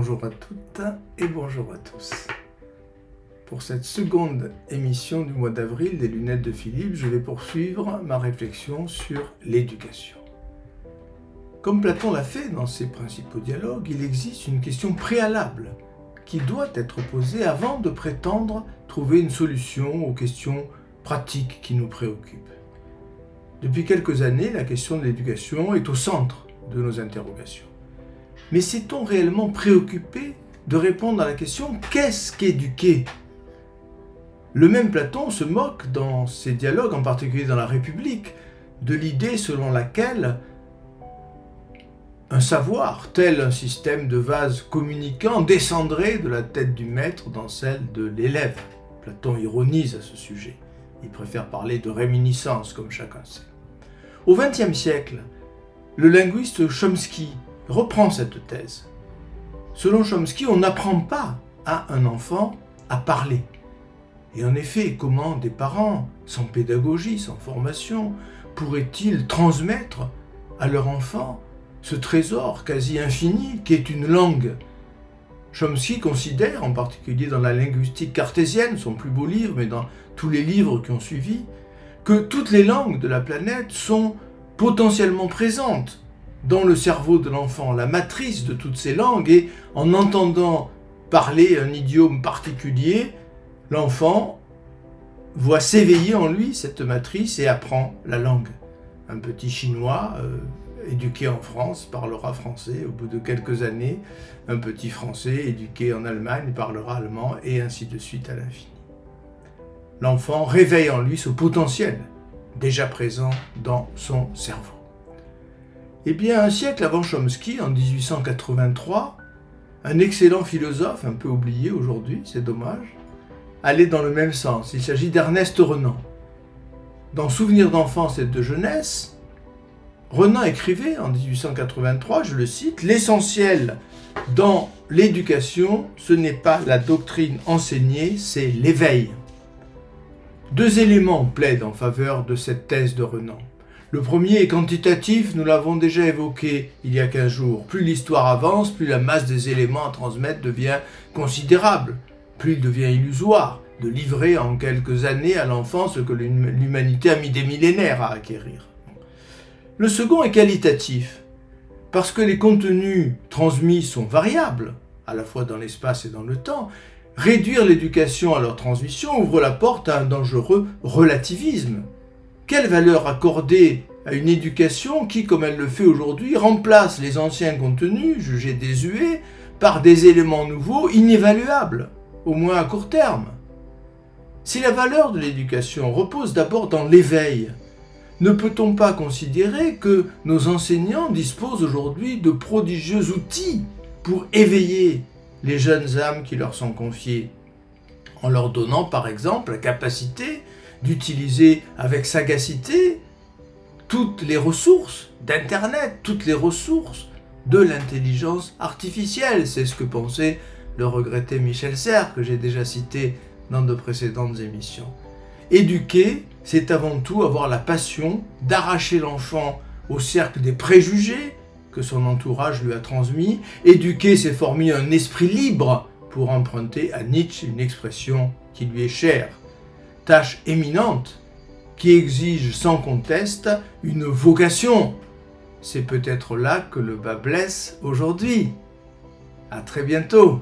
Bonjour à toutes et bonjour à tous. Pour cette seconde émission du mois d'avril des Lunettes de Philippe, je vais poursuivre ma réflexion sur l'éducation. Comme Platon l'a fait dans ses principaux dialogues, il existe une question préalable qui doit être posée avant de prétendre trouver une solution aux questions pratiques qui nous préoccupent. Depuis quelques années, la question de l'éducation est au centre de nos interrogations. Mais s'est-on réellement préoccupé de répondre à la question « Qu'est-ce qu'éduquer ?» Le même Platon se moque dans ses dialogues, en particulier dans la République, de l'idée selon laquelle un savoir, tel un système de vases communicants, descendrait de la tête du maître dans celle de l'élève. Platon ironise à ce sujet. Il préfère parler de réminiscence, comme chacun sait. Au XXe siècle, le linguiste Chomsky reprend cette thèse. Selon Chomsky, on n'apprend pas à un enfant à parler. Et en effet, comment des parents, sans pédagogie, sans formation, pourraient-ils transmettre à leur enfant ce trésor quasi infini qu'est une langue? Chomsky considère, en particulier dans la linguistique cartésienne, son plus beau livre, mais dans tous les livres qui ont suivi, que toutes les langues de la planète sont potentiellement présentes dans le cerveau de l'enfant, la matrice de toutes ces langues, et en entendant parler un idiome particulier, l'enfant voit s'éveiller en lui cette matrice et apprend la langue. Un petit Chinois éduqué en France parlera français au bout de quelques années, un petit Français éduqué en Allemagne parlera allemand, et ainsi de suite à l'infini. L'enfant réveille en lui ce potentiel déjà présent dans son cerveau. Eh bien, un siècle avant Chomsky, en 1883, un excellent philosophe, un peu oublié aujourd'hui, c'est dommage, allait dans le même sens. Il s'agit d'Ernest Renan. Dans Souvenirs d'enfance et de jeunesse, Renan écrivait en 1883, je le cite, « L'essentiel dans l'éducation, ce n'est pas la doctrine enseignée, c'est l'éveil. » Deux éléments plaident en faveur de cette thèse de Renan. Le premier est quantitatif, nous l'avons déjà évoqué il y a 15 jours. Plus l'histoire avance, plus la masse des éléments à transmettre devient considérable, plus il devient illusoire de livrer en quelques années à l'enfant ce que l'humanité a mis des millénaires à acquérir. Le second est qualitatif, parce que les contenus transmis sont variables, à la fois dans l'espace et dans le temps. Réduire l'éducation à leur transmission ouvre la porte à un dangereux relativisme. Quelle valeur accorder à une éducation qui, comme elle le fait aujourd'hui, remplace les anciens contenus, jugés désuets, par des éléments nouveaux inévaluables, au moins à court terme? Si la valeur de l'éducation repose d'abord dans l'éveil, ne peut-on pas considérer que nos enseignants disposent aujourd'hui de prodigieux outils pour éveiller les jeunes âmes qui leur sont confiées, en leur donnant par exemple la capacité d'utiliser avec sagacité toutes les ressources d'Internet, toutes les ressources de l'intelligence artificielle. C'est ce que pensait le regretté Michel Serres, que j'ai déjà cité dans de précédentes émissions. Éduquer, c'est avant tout avoir la passion d'arracher l'enfant au cercle des préjugés que son entourage lui a transmis. Éduquer, c'est former un esprit libre, pour emprunter à Nietzsche une expression qui lui est chère. Tâche éminente qui exige sans conteste une vocation. C'est peut-être là que le bas blesse aujourd'hui. À très bientôt.